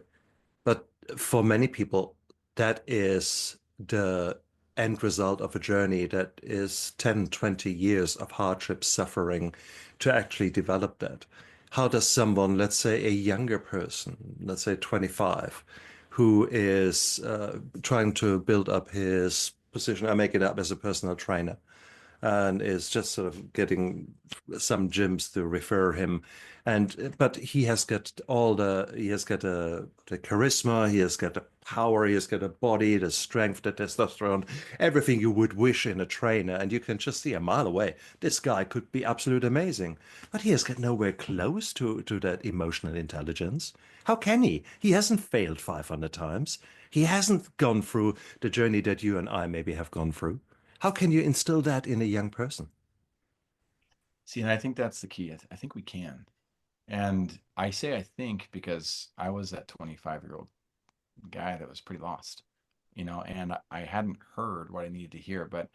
But for many people, that is the end result of a journey that is 10, 20 years of hardship, suffering to actually develop that. How does someone, let's say a younger person, let's say 25, who is trying to build up his position, I make it up as a personal trainer, and is just sort of getting some gyms to refer him. And but he has got the charisma, he has got the power, he has got a body, the strength, the testosterone, everything you would wish in a trainer. And you can just see a mile away, this guy could be absolute amazing. But he has got nowhere close to that emotional intelligence. How can he? He hasn't failed 500 times. He hasn't gone through the journey that you and I maybe have gone through. How can you instill that in a young person? See, and I think that's the key. I think we can. And I say I think because I was that 25-year-old guy that was pretty lost, and I hadn't heard what I needed to hear. But,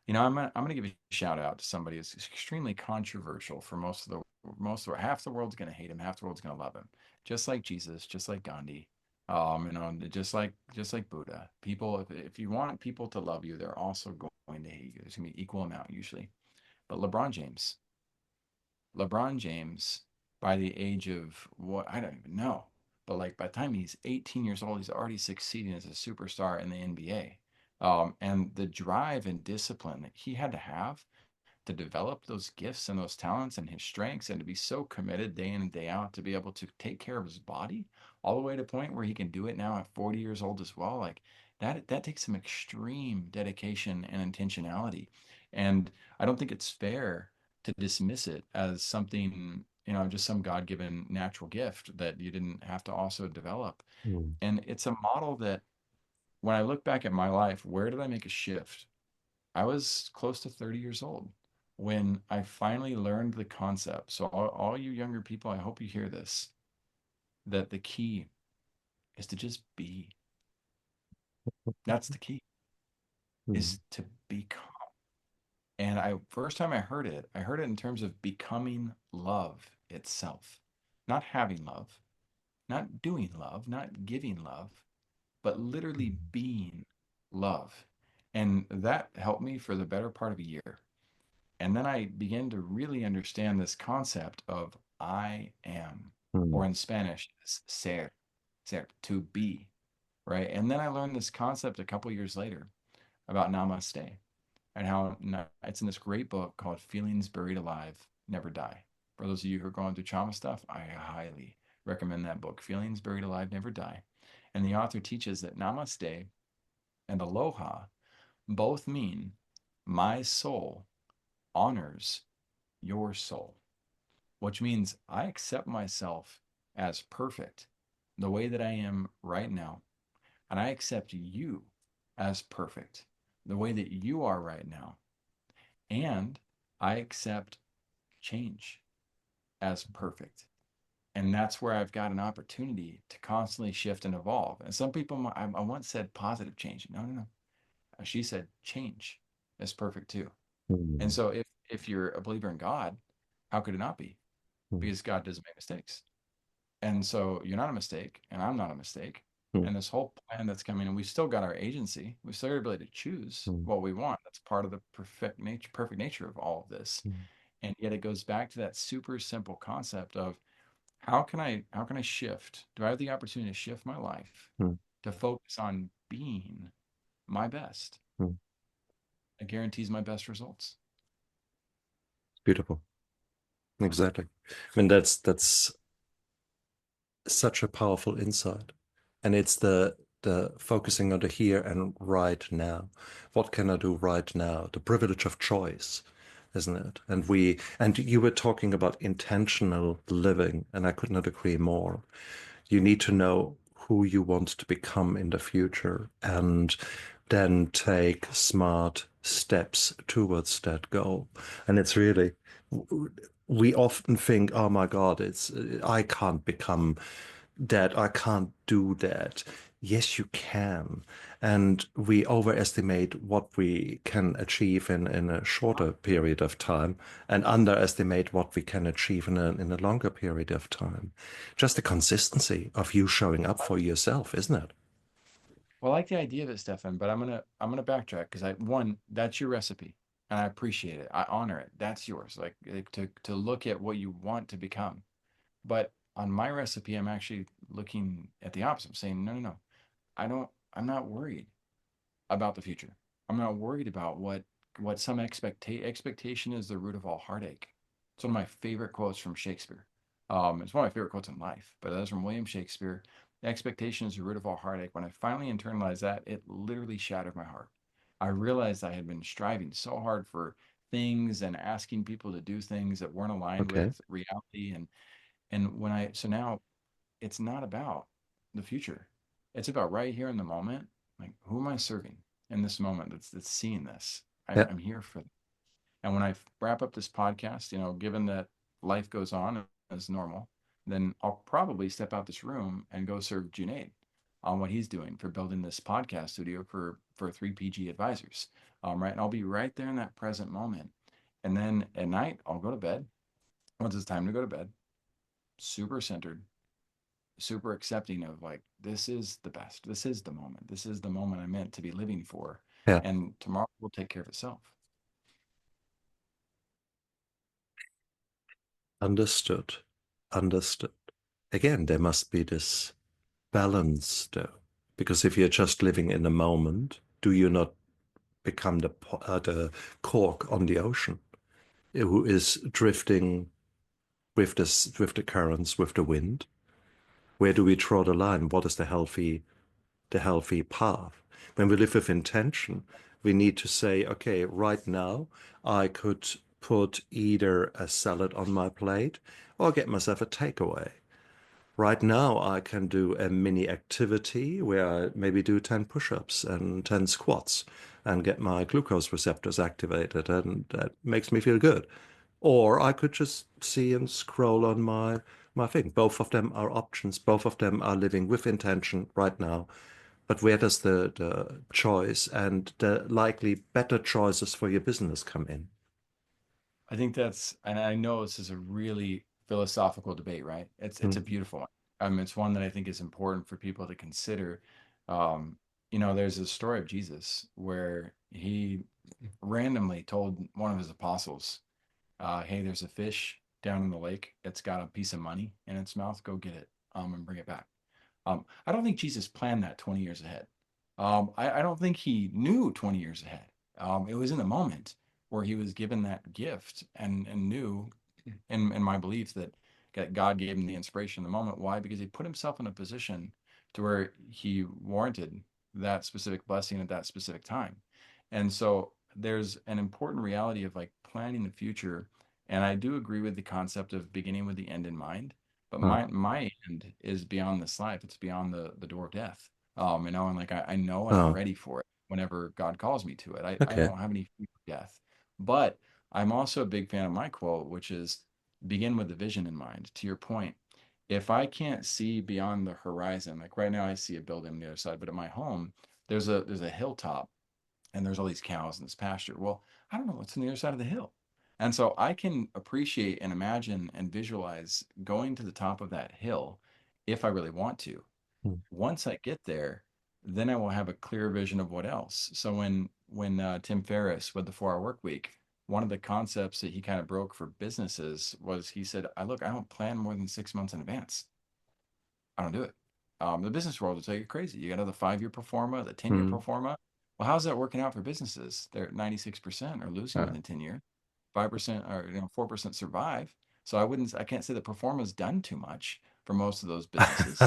I'm gonna give a shout out to somebody who's extremely controversial for half the world's gonna hate him, half the world's gonna love him. Just like Jesus, just like Gandhi, just like Buddha. People, if you want people to love you, they're also going to hate you. There's gonna be equal amount usually. But LeBron James, by the age of what, I don't even know, but like by the time he's 18 years old, he's already succeeding as a superstar in the NBA. And the drive and discipline that he had to have to develop those gifts and those talents and his strengths, and to be so committed day in and day out to be able to take care of his body all the way to a point where he can do it now at 40 years old as well. Like that takes some extreme dedication and intentionality. And I don't think it's fair to dismiss it as something, just some God-given natural gift that you didn't have to also develop. Mm, And it's a model that, when I look back at my life, where did I make a shift? I was close to 30 years old when I finally learned the concept. So all you younger people, I hope you hear this, that the key is to just be. That's the key, mm, is to become. And first time I heard it in terms of becoming love itself. not having love, not doing love, not giving love, but literally being love. And that helped me for the better part of a year. And then I began to really understand this concept of I am, Mm. or in Spanish, ser, to be, right? And then I learned this concept a couple years later about namaste and how it's in this great book called Feelings Buried Alive Never Die. For those of you who are going through trauma stuff, I highly recommend that book, Feelings Buried Alive Never Die. And the author teaches that namaste and aloha both mean my soul honors your soul, which means I accept myself as perfect the way that I am right now. And I accept you as perfect the way that you are right now. And I accept change as perfect. And that's where I've got an opportunity to constantly shift and evolve. And some people, I once said positive change. No, no, no. She said change is perfect too. And Mm. so if you're a believer in God, how could it not be? Mm. Because God doesn't make mistakes. And so you're not a mistake, and I'm not a mistake. Mm. And this whole plan that's coming, and we've still got our agency. We've still got the ability to choose Mm. what we want. That's part of the perfect nature of all of this. Mm. And yet it goes back to that super simple concept of how can I shift? Do I have the opportunity to shift my life Mm. to focus on being my best? Mm. It guarantees my best results. Beautiful. Exactly. I mean, that's such a powerful insight. And it's the focusing on the here and right now. What can I do right now? The privilege of choice, isn't it? And you were talking about intentional living, and I could not agree more. You need to know who you want to become in the future and then take smart steps towards that goal. And it's really, we often think, oh my God, I can't become that, I can't do that. Yes, you can. And we overestimate what we can achieve in a shorter period of time and underestimate what we can achieve in a longer period of time. Just the consistency of you showing up for yourself, isn't it? Well, I like the idea of it, Stefan, but I'm gonna backtrack because that's your recipe, and I appreciate it. I honor it. That's yours. Like to look at what you want to become. But on my recipe, I'm actually looking at the opposite. I'm saying, no, no, no. I'm not worried about the future. I'm not worried about what some expectation is the root of all heartache. It's one of my favorite quotes from Shakespeare. It's one of my favorite quotes in life, but that's from William Shakespeare. Expectation is the root of all heartache. When I finally internalized that, it literally shattered my heart. I realized I had been striving so hard for things and asking people to do things that weren't aligned Okay. with reality. And when I so now it's not about the future. It's about right here in the moment. Like, who am I serving in this moment that's seeing this? Yeah. I'm here for them. And when I wrap up this podcast, given that life goes on as normal, then I'll probably step out this room and go serve Junaid on what he's doing for building this podcast studio for 3PG advisors. Right. And I'll be right there in that present moment. And then at night, I'll go to bed. Once it's time to go to bed, super centered, super accepting of like, this is the best. This is the moment. This is the moment I'm meant to be living for. Yeah. And tomorrow will take care of itself. Understood. Understood. Again, there must be this balance though, because if you're just living in the moment, do you not become the cork on the ocean who is drifting with the currents, with the wind? Where do we draw the line? What is the healthy path? When we live with intention, we need to say, okay, right now I could put either a salad on my plate or get myself a takeaway. Right now, I can do a mini activity where I maybe do 10 push-ups and 10 squats and get my glucose receptors activated, and that makes me feel good. Or I could just see and scroll on my thing. Both of them are options. Both of them are living with intention right now. But where does the choice and the likely better choices for your business come in? I think and I know this is a really philosophical debate, right? It's a Mm. beautiful one. It's one that I think is important for people to consider. Um, there's a story of Jesus where he randomly told one of his apostles, hey, there's a fish down in the lake. It's got a piece of money in its mouth. Go get it, and bring it back. I don't think Jesus planned that 20 years ahead. I don't think he knew 20 years ahead. It was in the moment where he was given that gift and knew, in my belief, that God gave him the inspiration in the moment. Why? Because he put himself in a position to where he warranted that specific blessing at that specific time. And so there's an important reality of like planning the future. And I do agree with the concept of beginning with the end in mind. But Mm. my end is beyond this life. It's beyond the door of death. And like I know and I'm Oh, ready for it whenever God calls me to it. I okay. don't have any fear of death. But I'm also a big fan of my quote, which is begin with the vision in mind. To your point, if I can't see beyond the horizon, like right now I see a building on the other side, but at my home, there's a hilltop and there's all these cows in this pasture. Well, I don't know what's on the other side of the hill. And so I can appreciate and imagine and visualize going to the top of that hill if I really want to. Mm. Once I get there, then I will have a clear vision of what else. So when Tim Ferriss with the 4 Hour Work Week, one of the concepts that he kind of broke for businesses was he said, I don't plan more than 6 months in advance. I don't do it. The business world will tell you crazy. You got to the 5 year performa, the 10 year Mm. performa. Well, how's that working out for businesses? They're at 96% are losing Uh. within 10 years. 5% or 4% survive. So I can't say that performa's done too much for most of those businesses.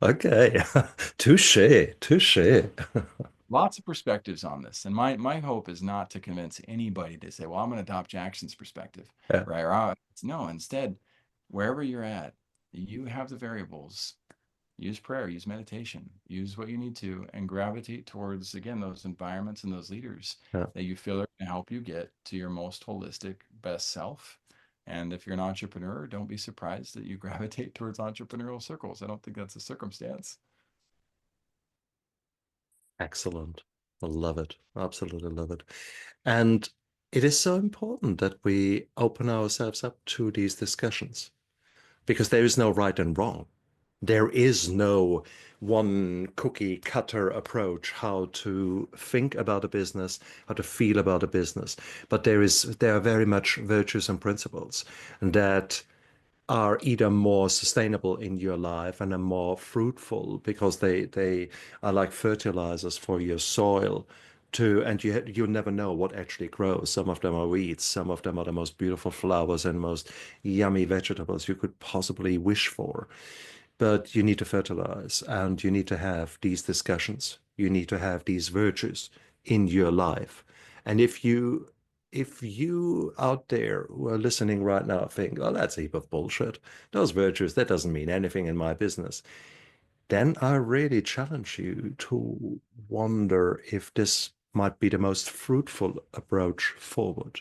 Okay. Touche, touche. Lots of perspectives on this. And my hope is not to convince anybody to say, well, I'm going to adopt Jackson's perspective, Yeah, right? No, instead, wherever you're at, you have the variables. Use prayer, use meditation, use what you need to, and gravitate towards, again, those environments and those leaders yeah. that you feel are going to help you get to your most holistic, best self. And if you're an entrepreneur, don't be surprised that you gravitate towards entrepreneurial circles. I don't think that's a circumstance. Excellent. I love it. Absolutely love it. And it is so important that we open ourselves up to these discussions because there is no right and wrong. There is no one cookie cutter approach how to think about a business, how to feel about a business. But there are very much virtues and principles that are either more sustainable in your life and are more fruitful because they are like fertilizers for your soil to and you never know what actually grows. Some of them are weeds, some of them are the most beautiful flowers and most yummy vegetables you could possibly wish for. But you need to fertilize and you need to have these discussions. You need to have these virtues in your life. And if you out there who are listening right now think, oh, that's a heap of bullshit. Those virtues, that doesn't mean anything in my business. Then I really challenge you to wonder if this might be the most fruitful approach forward.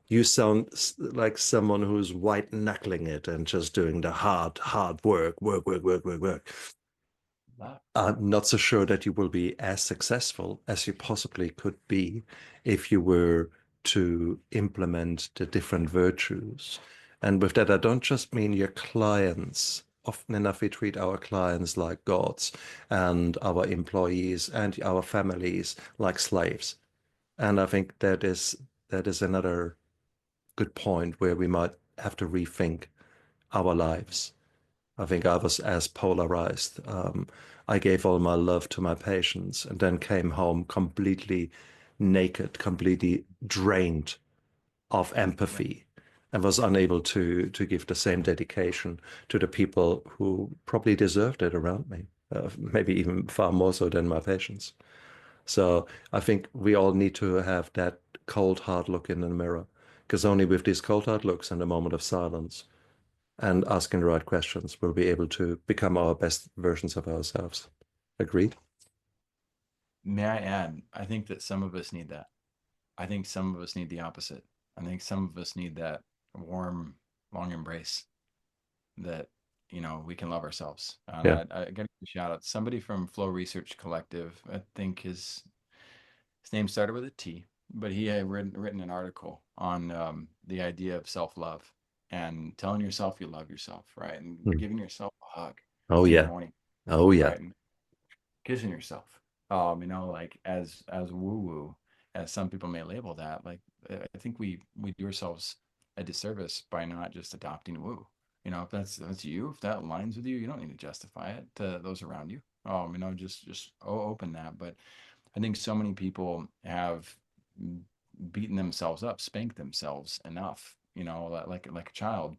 You sound like someone who's white knuckling it and just doing the hard work, work, work, work, work, work. That I'm not so sure that you will be as successful as you possibly could be if you were to implement the different virtues. And with that, I don't just mean your clients. Often enough, we treat our clients like gods and our employees and our families like slaves. And I think that is another good point where we might have to rethink our lives. I think I was as polarized. I gave all my love to my patients and then came home completely naked, completely drained of right. empathy and was unable to give the same dedication to the people who probably deserved it around me, maybe even far more so than my patients. So I think we all need to have that cold, hard look in the mirror, because only with these cold, hard looks and a moment of silence and asking the right questions will be able to become our best versions of ourselves. Agreed? May I add, I think that some of us need that. I think some of us need the opposite. I think some of us need that warm, long embrace that, we can love ourselves. And Yeah. I got a shout out. Somebody from Flow Research Collective, I think his name started with a T. but he had written an article on the idea of self-love and telling yourself you love yourself, right? And Mm. giving yourself a hug Oh in the yeah. morning, Oh yeah. right? And kissing yourself. Like as woo-woo as some people may label that, like I think we do ourselves a disservice by not just adopting woo. If that's you, if that aligns with you, you don't need to justify it to those around you. Just open that. But I think so many people have beaten themselves up, spanked themselves enough, like a child.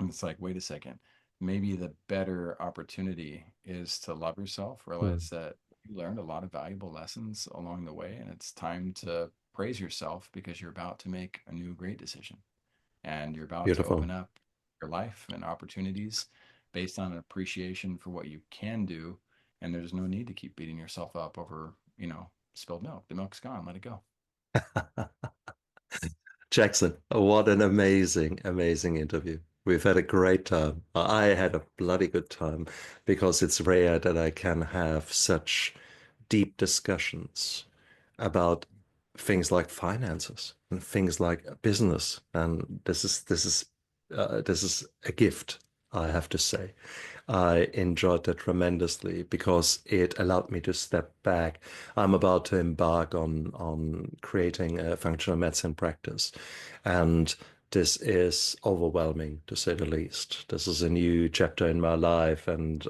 And it's like, wait a second, maybe the better opportunity is to love yourself, Mm. realize that you learned a lot of valuable lessons along the way, and it's time to praise yourself because you're about to make a new great decision and you're about to Beautiful. open up your life and opportunities based on an appreciation for what you can do. And there's no need to keep beating yourself up over, spilled milk. The milk's gone, let it go. Jackson, what an amazing, amazing interview. We've had a great time. I had a bloody good time because it's rare that I can have such deep discussions about things like finances and things like business. And this is a gift, I have to say. I enjoyed that tremendously because it allowed me to step back. I'm about to embark on creating a functional medicine practice, and this is overwhelming to say the least. This is a new chapter in my life, and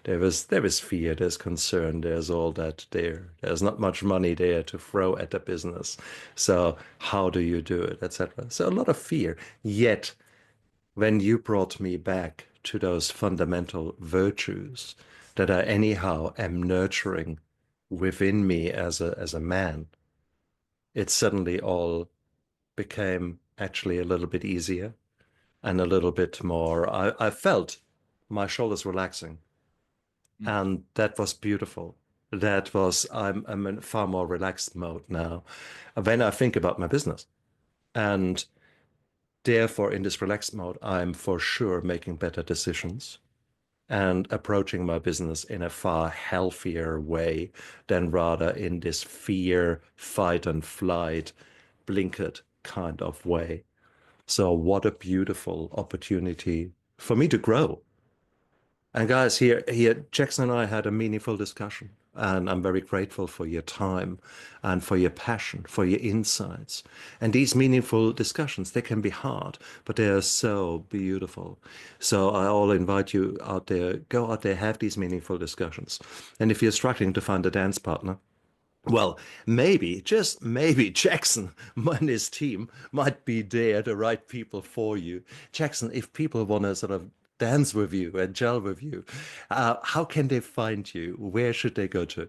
there is fear, there's concern, there's all that there. There's not much money there to throw at the business. So how do you do it, etc. So a lot of fear. Yet when you brought me back to those fundamental virtues that I anyhow am nurturing within me as a man, it suddenly all became actually a little bit easier and a little bit more. I felt my shoulders relaxing, Mm. and that was beautiful. That was I'm in far more relaxed mode now when I think about my business. And therefore, in this relaxed mode, I'm for sure making better decisions and approaching my business in a far healthier way than rather in this fear, fight and flight, blinkered kind of way. So what a beautiful opportunity for me to grow. And guys, here, Jackson and I had a meaningful discussion, and I'm very grateful for your time and for your passion, for your insights. And these meaningful discussions, they can be hard, but they are so beautiful. So I all invite you out there, go out there, have these meaningful discussions. And if you're struggling to find a dance partner, well, maybe, just maybe, Jackson and his team might be there, the right people for you. Jackson, if people want to sort of dance with you and gel with you, how can they find you? Where should they go to?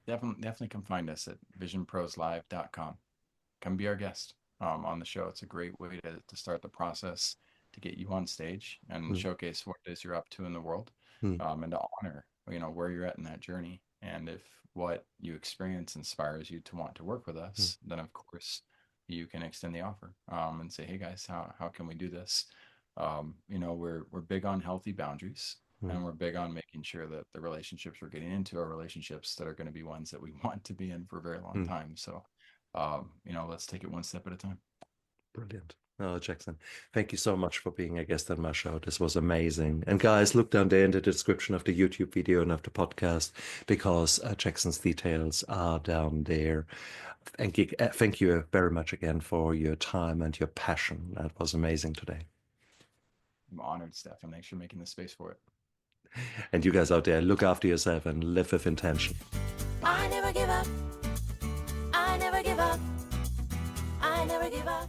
Definitely come find us at visionproslive.com. Come be our guest on the show. It's a great way to start the process to get you on stage and Mm, showcase what it is you're up to in the world, mm, and to honor, where you're at in that journey. And if what you experience inspires you to want to work with mm, us, then of course you can extend the offer, and say, hey guys, how can we do this? We're big on healthy boundaries, mm, and we're big on making sure that the relationships we're getting into are relationships that are going to be ones that we want to be in for a very long mm. time. So let's take it one step at a time. Brilliant. Oh, Jackson, thank you so much for being a guest on my show. This was amazing. And guys, look down there in the description of the YouTube video and of the podcast because Jackson's details are down there. Thank you very much again for your time and your passion. That was amazing today. I'm honored, Steph, and thanks for making the space for it. And you guys out there, look after yourself and live with intention. I never give up. I never give up. I never give up.